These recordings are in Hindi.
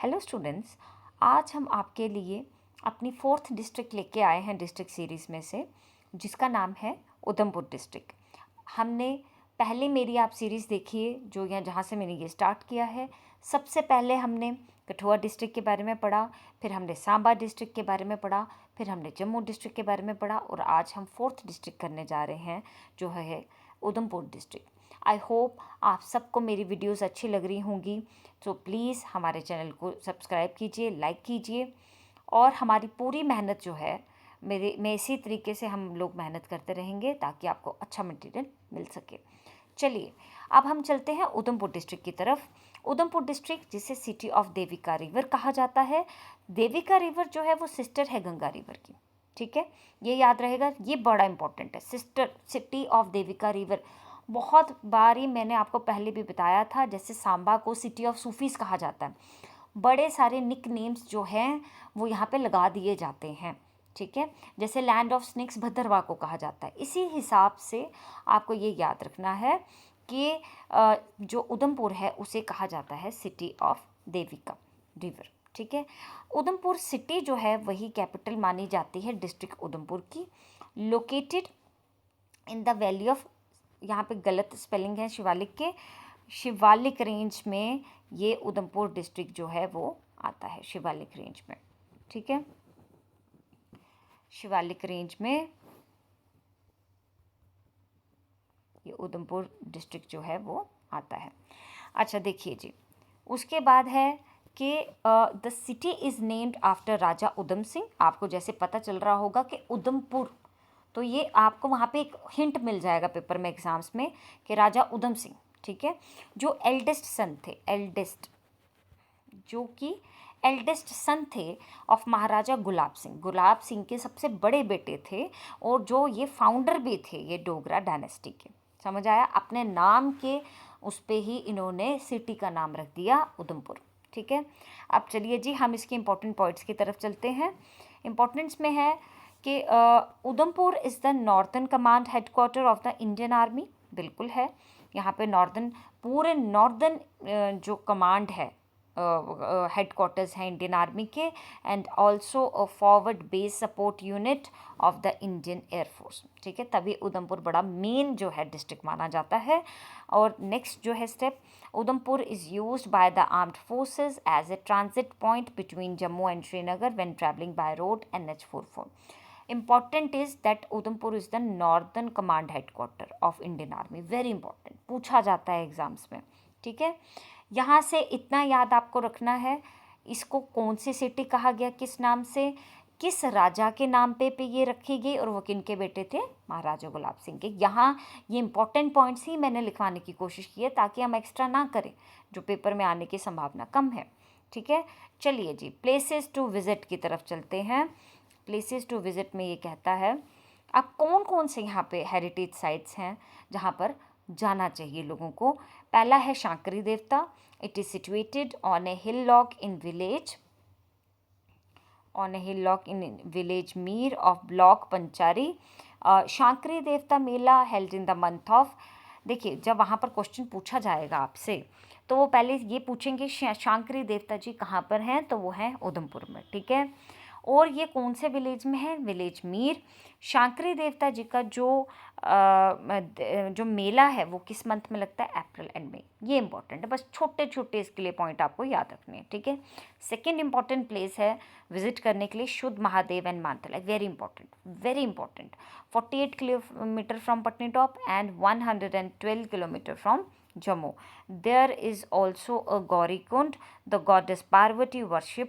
हेलो स्टूडेंट्स, आज हम आपके लिए अपनी 4th डिस्ट्रिक्ट लेके आए हैं डिस्ट्रिक्ट सीरीज़ में से, जिसका नाम है उधमपुर डिस्ट्रिक्ट। हमने पहले मेरी आप सीरीज़ देखी है जो यहाँ जहाँ से मैंने ये स्टार्ट किया है। सबसे पहले हमने कठुआ डिस्ट्रिक्ट के बारे में पढ़ा, फिर हमने सांबा डिस्ट्रिक्ट के बारे में पढ़ा, फिर हमने जम्मू डिस्ट्रिक्ट के बारे में पढ़ा और आज हम 4th डिस्ट्रिक्ट करने जा रहे हैं जो है उधमपुर डिस्ट्रिक्ट। आई होप आप सबको मेरी वीडियोस अच्छी लग रही होंगी, तो प्लीज़ हमारे चैनल को सब्सक्राइब कीजिए, लाइक कीजिए और हमारी पूरी मेहनत जो है मैं इसी तरीके से हम लोग मेहनत करते रहेंगे ताकि आपको अच्छा मटेरियल मिल सके। चलिए अब हम चलते हैं उधमपुर डिस्ट्रिक्ट की तरफ। उधमपुर डिस्ट्रिक्ट जिसे सिटी ऑफ देविका रिवर कहा जाता है। देविका रिवर जो है वो सिस्टर है गंगा रिवर की, ठीक है, ये याद रहेगा, ये बड़ा इंपॉर्टेंट है। Sister city of Devika river, बहुत बार ही मैंने आपको पहले भी बताया था, जैसे सांबा को सिटी ऑफ सूफीज़ कहा जाता है, बड़े सारे निक नेम्स जो हैं वो यहाँ पे लगा दिए जाते हैं, ठीक है। जैसे लैंड ऑफ स्नेक्स भद्रवाह को कहा जाता है। इसी हिसाब से आपको ये याद रखना है कि जो उधमपुर है उसे कहा जाता है सिटी ऑफ देविका रिवर, ठीक है। उधमपुर सिटी जो है वही कैपिटल मानी जाती है डिस्ट्रिक्ट उधमपुर की। Located in the valley of, यहाँ पे गलत स्पेलिंग है शिवालिक के, शिवालिक रेंज में ये उधमपुर डिस्ट्रिक्ट जो है वो आता है, शिवालिक रेंज में, ठीक है। शिवालिक रेंज में ये उधमपुर डिस्ट्रिक्ट जो है वो आता है। अच्छा देखिए जी, उसके बाद है कि the city is named after Raja Udham Singh. आपको जैसे पता चल रहा होगा कि उधमपुर, तो ये आपको वहाँ पे एक हिंट मिल जाएगा पेपर में, एग्जाम्स में, कि राजा उधम सिंह, ठीक है, जो एल्डेस्ट सन थे, एल्डेस्ट सन थे ऑफ महाराजा गुलाब सिंह के सबसे बड़े बेटे थे और जो ये फाउंडर भी थे ये डोगरा डायनेस्टी के। समझ आया, अपने नाम के उस पे ही इन्होंने सिटी का नाम रख दिया उधमपुर, ठीक है। अब चलिए जी हम इसके इंपॉर्टेंट पॉइंट्स की तरफ चलते हैं। इंपॉर्टेंस में है कि Udhampur is the northern command headquarters of the Indian army, बिल्कुल है। यहाँ पे पूरे नॉर्दर्न जो कमांड है, हेडक्वार्टर्स हैं इंडियन आर्मी के, and also a forward base support unit of the Indian air force, ठीक है। तभी उधमपुर बड़ा मेन जो है डिस्ट्रिक्ट माना जाता है। और नेक्स्ट जो है step, Udhampur is used by the armed forces as a transit point between Jammu and Srinagar when travelling by road NH44। Important is that Udhampur is the northern command headquarters of Indian army, very important, पूछा जाता है एग्जाम्स में, ठीक है। यहाँ से इतना याद आपको रखना है, इसको कौन सी सिटी कहा गया, किस नाम से, किस राजा के नाम पे ये रखी गई और वो किन के बेटे थे, महाराजा गुलाब सिंह के। यहाँ ये इंपॉर्टेंट पॉइंट्स ही मैंने लिखवाने की कोशिश की है ताकि हम एक्स्ट्रा ना करें, जो पेपर में आने की संभावना कम है, ठीक है। चलिए जी प्लेसेस टू विज़िट की तरफ चलते हैं। प्लेसेस टू विज़िट में ये कहता है अब कौन कौन से यहाँ पे हेरिटेज साइट्स हैं जहाँ पर जाना चाहिए लोगों को। पहला है Shankari Devta, it is situated on a hillock in village Mir of block Panchari. Shankari Devta Mela held in the month of, देखिए जब वहाँ पर क्वेश्चन पूछा जाएगा आपसे तो वो पहले ये पूछेंगे शांकरी देवता जी कहाँ पर हैं, तो वो हैं उधमपुर में, ठीक है। और ये कौन से विलेज में है, विलेज मीर। शांकरी देवता जी का जो मेला है वो किस मंथ में लगता है, अप्रैल एंड मई। ये इंपॉर्टेंट है, बस छोटे छोटे इसके लिए पॉइंट आपको याद रखने हैं, ठीक है। सेकेंड इंपॉर्टेंट प्लेस है विजिट करने के लिए शुद्ध Mahadev and Mantalai, very important 48 kilometre from Patnitop and 112 kilometre from Jammu. There is also a Gaurikund, the goddess Parvati worship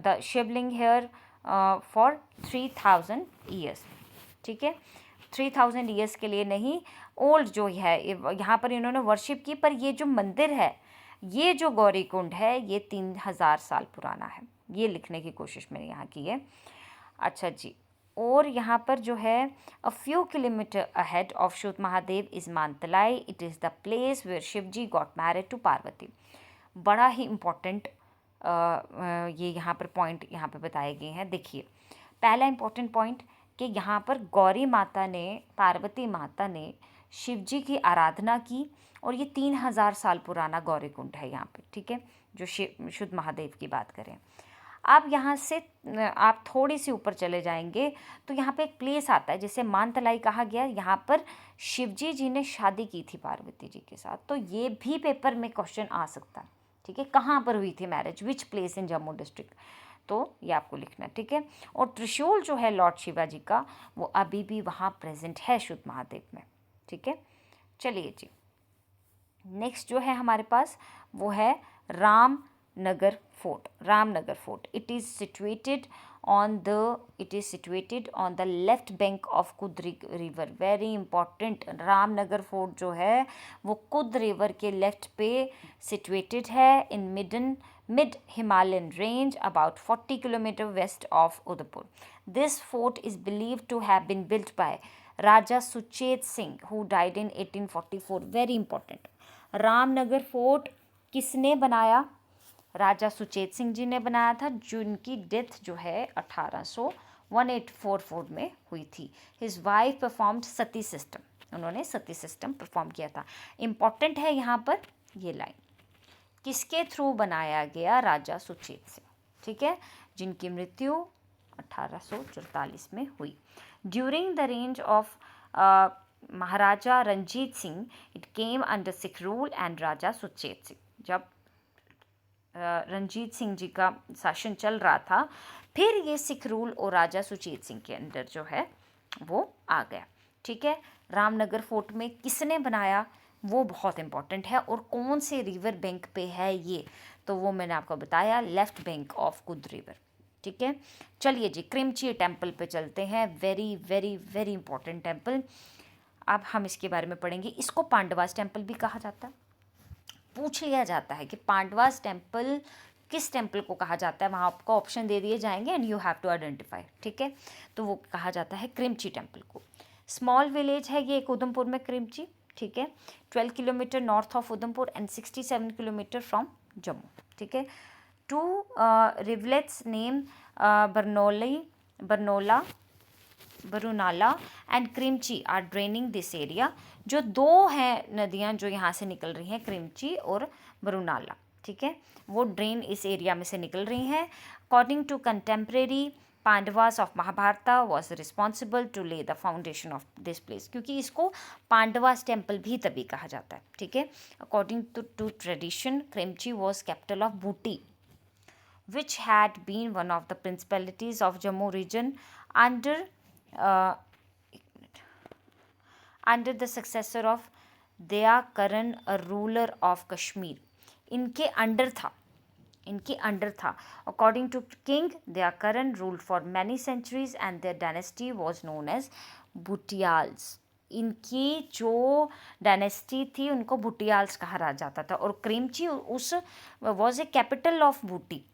the Shivling here for 3000 years, ठीक है। 3000 years के लिए नहीं, ओल्ड जो है यहाँ पर इन्होंने वर्शिप की, पर ये जो मंदिर है, ये जो गौरीकुंड है, ये 3000 साल पुराना है, ये लिखने की कोशिश मैंने यहाँ की है। अच्छा जी, और यहाँ पर जो है a few kilometre ahead of Sudh Mahadev is Mantalai, it is the place where Shiv ji got married to Parvati. बड़ा ही इम्पोर्टेंट ये यहाँ पर पॉइंट यहाँ पे बताए गए हैं। देखिए पहला इम्पोर्टेंट पॉइंट कि यहाँ पर गौरी माता ने, पार्वती माता ने शिव जी की आराधना की और ये 3000 साल पुराना गौरी कुंड है यहाँ पे, ठीक है। जो शुद्ध महादेव की बात करें। अब यहाँ से आप थोड़ी सी ऊपर चले जाएंगे तो यहाँ पे एक प्लेस आता है जिसे मानतलाई कहा गया। यहाँ पर शिवजी जी ने शादी की थी पार्वती जी के साथ, तो ये भी पेपर में क्वेश्चन आ सकता है, ठीक है। कहाँ पर हुई थी marriage, which place in Jammu district, तो ये आपको लिखना है, ठीक है। और त्रिशूल जो है लॉर्ड शिवाजी का, वो अभी भी वहाँ प्रेजेंट है शुद्ध महादेव में, ठीक है। चलिए जी, नेक्स्ट जो है हमारे पास वो है Ramnagar fort. Ramnagar fort, it is situated on the left bank of Kud river. Very important, Ramnagar fort जो है वो कुद रिवर के लेफ्ट पे सिचुएटेड है in mid Himalayan range about 40 kilometre west of Udaipur. This fort is believed to have been built by Raja Suchet Singh who died in 1844। Very important, Ramnagar fort किसने बनाया? राजा सुचेत सिंह जी ने बनाया था, जिनकी डेथ जो है 1844 में हुई थी। हिज वाइफ परफॉर्म्ड सती सिस्टम, उन्होंने सती सिस्टम परफॉर्म किया था। इम्पॉर्टेंट है यहाँ पर ये लाइन, किसके थ्रू बनाया गया? राजा सुचेत सिंह, ठीक है, जिनकी मृत्यु 1844 में हुई। During the range of Maharaja Ranjit Singh it came under Sikh rule and Raja Suchet Singh. जब रंजीत सिंह जी का शासन चल रहा था, फिर ये सिख रूल और राजा सुचेत सिंह के अंदर जो है वो आ गया, ठीक है। रामनगर फोर्ट में किसने बनाया वो बहुत इंपॉर्टेंट है, और कौन से रिवर बैंक पे है ये, तो वो मैंने आपको बताया, left bank of Kud river, ठीक है। चलिए जी, क्रिमची टेम्पल पे चलते हैं। Very very very important temple. अब हम इसके बारे में पढ़ेंगे। इसको पांडवास टेम्पल भी कहा जाता है। पूछ लिया जाता है कि पांडवास टेम्पल किस टेम्पल को कहा जाता है, वहाँ आपको ऑप्शन दे दिए जाएंगे and you have to identify, ठीक है। तो वो कहा जाता है क्रिमची टेम्पल को। स्मॉल विलेज है ये एक उधमपुर में, क्रिमची, ठीक है। 12 kilometre north of Udhampur and 67 kilometre from Jammu, ठीक है। Two rivulets name Barunala and Krimchi are draining this area. जो दो हैं नदियाँ जो यहाँ से निकल रही हैं, क्रिमची और बरुनाला, ठीक है, वो ड्रेन इस एरिया में से निकल रही हैं। According to contemporary Pandavas of Mahabharata was responsible to lay the foundation of this place, क्योंकि इसको पांडवास टेम्पल भी तभी कहा जाता है, ठीक है। According to tradition Krimchi was capital of Buti, which had been one of the principalities of Jammu region under the successor of Daya Karan, a ruler of Kashmir. इनके अंडर था। According to King Daya Karan ruled for many centuries and their dynasty was known as Bhutials. इनकी जो डायनेस्टी थी उनको भुटियाल्स कहा जाता था, और क्रिमची उस वॉज ए कैपिटल ऑफ बूटी,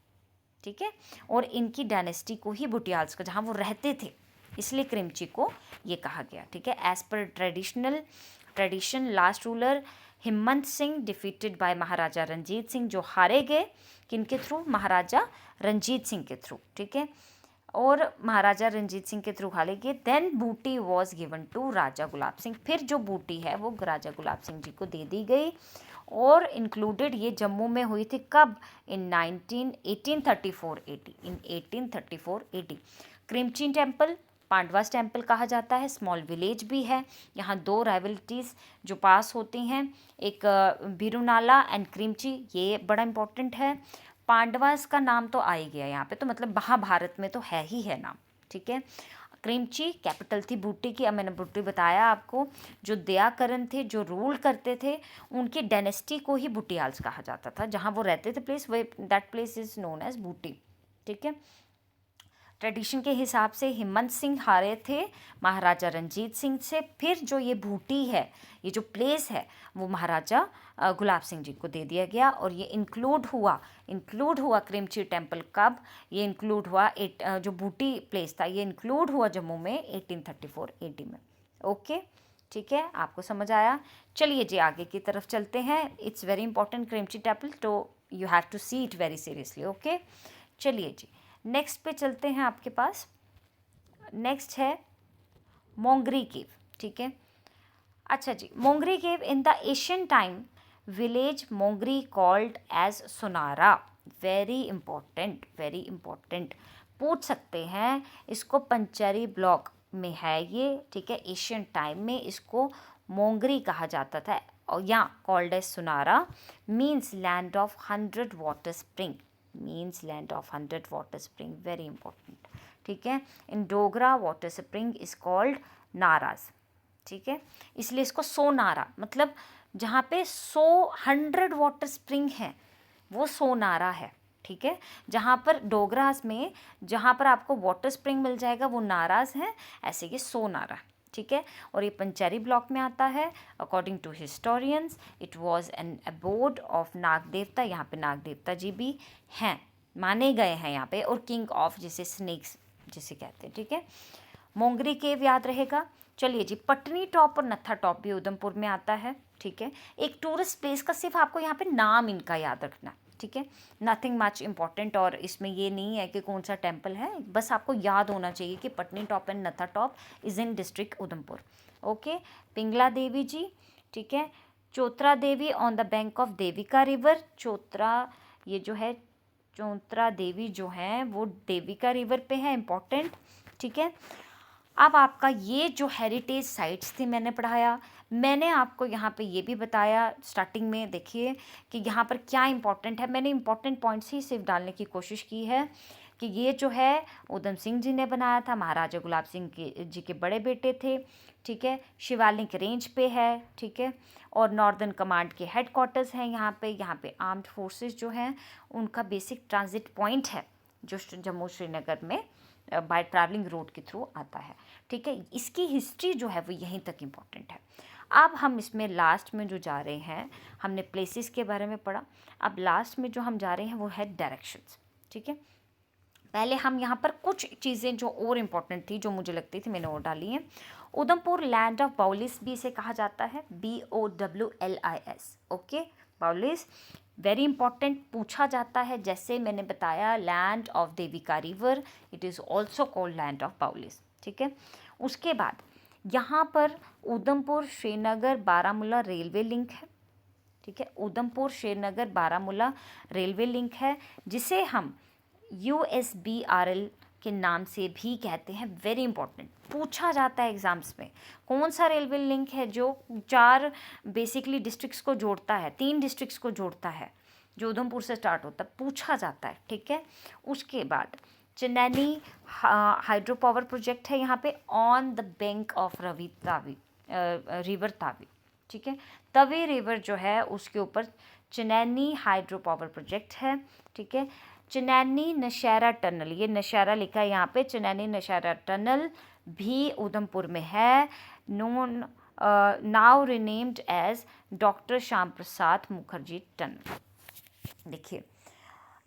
ठीक है, और इनकी डायनेस्टी को ही भुटियाल्स का, जहाँ वो रहते थे, इसलिए क्रिमची को ये कहा गया, ठीक है। As per tradition last ruler हिम्मत सिंह डिफीटेड बाय महाराजा रंजीत सिंह, जो हारे गए किनके थ्रू? महाराजा रंजीत सिंह के थ्रू, ठीक है, और महाराजा रंजीत सिंह के थ्रू हारे गए। देन बूटी वॉज गिवन टू राजा गुलाब सिंह, फिर जो बूटी है वो राजा गुलाब सिंह जी को दे दी गई, और इंक्लूडेड ये जम्मू में हुई थी कब? इन 1834 AD। Krimchi temple Pandavas temple कहा जाता है। स्मॉल विलेज भी है। यहाँ दो राइवल्टीज जो पास होती हैं, एक बिरुनाला एंड क्रिमची, ये बड़ा इंपॉर्टेंट है। पांडवास का नाम तो आ ही गया यहाँ पे, तो मतलब महाभारत में तो है ही है नाम, ठीक है। क्रिमची कैपिटल थी बूटी की। अब मैंने बूटी बताया आपको, जो दयाकरण थे, जो रूल करते थे, उनकी डायनेस्टी को ही भुटियाल्स कहा जाता था, जहाँ वो रहते थे place, way that place is known as Booti, ठीक है। ट्रेडिशन के हिसाब से हिम्मत सिंह हारे थे महाराजा रंजीत सिंह से, फिर जो ये बूटी है, ये जो प्लेस है, वो महाराजा गुलाब सिंह जी को दे दिया गया, और ये इंक्लूड हुआ क्रिमची टेम्पल कब? ये इंक्लूड हुआ जो बूटी प्लेस था, ये इंक्लूड हुआ जम्मू में 1834 AD में। ओके, ठीक है, आपको समझ आया। चलिए जी, आगे की तरफ चलते हैं। It's very important Krimchi temple, तो you have to see it very seriously. Okay, चलिए जी, नेक्स्ट पे चलते हैं। आपके पास नेक्स्ट है मोंगरी केव, ठीक है। अच्छा जी, Mongri cave in the Asian time village Mongri called as Sonara. Very important पूछ सकते हैं। इसको पंचेरी ब्लॉक में है ये, ठीक है। एशियन टाइम में इसको मोंगरी कहा जाता था, और यहाँ called as Sonara means land of 100 water spring, means land of 100 water spring, very important, ठीक है। In Dogra water spring is called Naraj, ठीक है। इसलिए इसको सोनारा, मतलब जहाँ पे 100 वाटर स्प्रिंग है वो सोनारा है, ठीक है। जहाँ पर डोगरास में जहाँ पर आपको वाटर स्प्रिंग मिल जाएगा वो नाराज है, ऐसे ये सोनारा, ठीक है। और ये पंचेरी ब्लॉक में आता है। According to historians it was an abode of Nag Devta, यहाँ पे नाग देवता जी भी हैं, माने गए हैं यहाँ पे, और किंग ऑफ जिसे स्नेक्स जिसे कहते हैं, ठीक है। मोंगरी केव याद रहेगा। चलिए जी, पटनी टॉप और नत्था टॉप भी उधमपुर में आता है, ठीक है। एक टूरिस्ट प्लेस का सिर्फ आपको यहाँ पे नाम इनका याद रखना, ठीक है। नथिंग मच इम्पॉर्टेंट, और इसमें ये नहीं है कि कौन सा टेम्पल है, बस आपको याद होना चाहिए कि Patni top and Natha top is in district Udhampur, okay. Pingla Devi ji, ठीक है। Chautra Devi on the bank of Devika river. Chautra, ये जो है चौतरा देवी जो हैं वो देविका रिवर पे है, इम्पॉर्टेंट, ठीक है। अब आपका ये जो हेरिटेज साइट्स थी मैंने पढ़ाया, मैंने आपको यहाँ पे ये भी बताया स्टार्टिंग में, देखिए कि यहाँ पर क्या इंपॉर्टेंट है। मैंने इंपॉर्टेंट पॉइंट्स ही सिर्फ डालने की कोशिश की है कि ये जो है उधम सिंह जी ने बनाया था, महाराजा गुलाब सिंह जी के बड़े बेटे थे, ठीक है। शिवालिक रेंज पे है, ठीक है। और नॉर्दर्न कमांड के हेड क्वार्टर्स हैं यहाँ पे आर्म्ड फोर्सेस जो हैं उनका बेसिक ट्रांजिट पॉइंट है जो जम्मू श्रीनगर में बाय ट्रैवलिंग रोड के थ्रू आता है, ठीक है। इसकी हिस्ट्री जो है वो यहीं तक इम्पॉर्टेंट है। अब हम इसमें लास्ट में जो जा रहे हैं, हमने प्लेसेस के बारे में पढ़ा, अब लास्ट में जो हम जा रहे हैं वो है डायरेक्शंस, ठीक है। पहले हम यहाँ पर कुछ चीज़ें जो और इम्पॉर्टेंट थी जो मुझे लगती थी मैंने और डाली हैं। उधमपुर लैंड ऑफ बाउलिस भी इसे कहा जाता है, BOWLIS, ओके। बाउलिस वेरी इंपॉर्टेंट, पूछा जाता है, जैसे मैंने बताया land of Devika river, it is also called land of बाउलिस, ठीक है। उसके बाद यहाँ पर उधमपुर श्रीनगर बारामूला रेलवे लिंक है, ठीक है। उधमपुर श्रीनगर बारामूला रेलवे लिंक है जिसे हम USBRL के नाम से भी कहते हैं, वेरी इंपॉर्टेंट, पूछा जाता है एग्जाम्स में। कौन सा रेलवे लिंक है जो 4 बेसिकली डिस्ट्रिक्ट्स को जोड़ता है, 3 डिस्ट्रिक्ट्स को जोड़ता है, जो उधमपुर से स्टार्ट होता है, पूछा जाता है, ठीक है। उसके बाद चनैनी हाइड्रो पावर प्रोजेक्ट है यहाँ पे on the bank of river Tawi, ठीक है। तवी रिवर जो है उसके ऊपर चनैनी हाइड्रो पावर प्रोजेक्ट है, ठीक है। चनैनी नौशहरा टनल, ये नौशहरा लिखा है यहाँ पे, चनैनी नौशहरा टनल भी उधमपुर में है, known now renamed as doctor Shyam Prasad Mukherjee tunnel. देखिए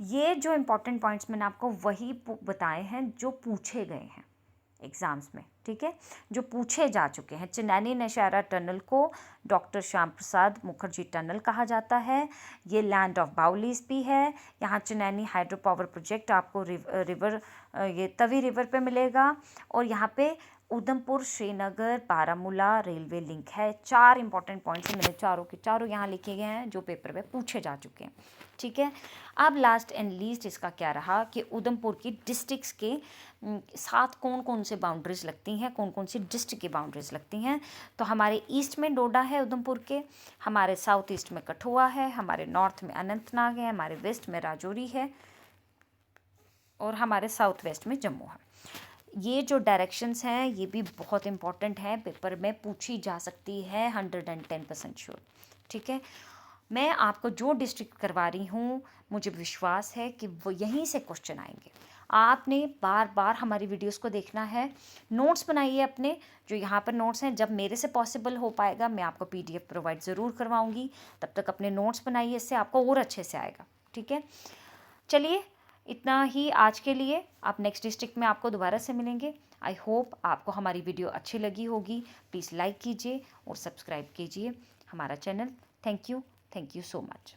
ये जो इम्पोर्टेंट पॉइंट्स मैंने आपको वही बताए हैं जो पूछे गए हैं एग्ज़ाम्स में, ठीक है, जो पूछे जा चुके हैं। चनैनी नौशहरा टनल को डॉक्टर श्याम प्रसाद मुखर्जी टनल कहा जाता है। ये लैंड ऑफ बाउलीस भी है। यहाँ चनैनी हाइड्रो पावर प्रोजेक्ट आपको रिवर ये तवी रिवर पे मिलेगा, और यहाँ पे उधमपुर श्रीनगर बारामूला रेलवे लिंक है। 4 इंपॉर्टेंट पॉइंट्स हैं, मैंने चारों के चारों यहाँ लिखे गए हैं जो पेपर में पूछे जा चुके हैं, ठीक है। अब लास्ट एंड लीस्ट इसका क्या रहा कि उधमपुर की डिस्ट्रिक्ट्स के साथ कौन कौन से बाउंड्रीज लगती हैं, कौन कौन सी डिस्ट्रिक्ट की बाउंड्रीज लगती हैं। तो हमारे ईस्ट में डोडा है उधमपुर के, हमारे साउथ ईस्ट में कठुआ है, हमारे नॉर्थ में अनंतनाग है, हमारे वेस्ट में राजौरी है, और हमारे साउथ वेस्ट में जम्मू है। ये जो डायरेक्शंस हैं ये भी बहुत इंपॉर्टेंट है, पेपर में पूछी जा सकती है, 110% श्योर, ठीक है। मैं आपको जो डिस्ट्रिक्ट करवा रही हूँ मुझे विश्वास है कि वो यहीं से क्वेश्चन आएंगे। आपने बार बार हमारी वीडियोस को देखना है, नोट्स बनाइए अपने, जो यहाँ पर नोट्स हैं, जब मेरे से पॉसिबल हो पाएगा मैं आपको PDF प्रोवाइड ज़रूर करवाऊँगी, तब तक अपने नोट्स बनाइए, इससे आपको और अच्छे से आएगा, ठीक है। चलिए इतना ही आज के लिए, आप नेक्स्ट डिस्ट्रिक्ट में आपको दोबारा से मिलेंगे। आई होप आपको हमारी वीडियो अच्छी लगी होगी। प्लीज़ लाइक कीजिए और सब्सक्राइब कीजिए हमारा channel. Thank you so much.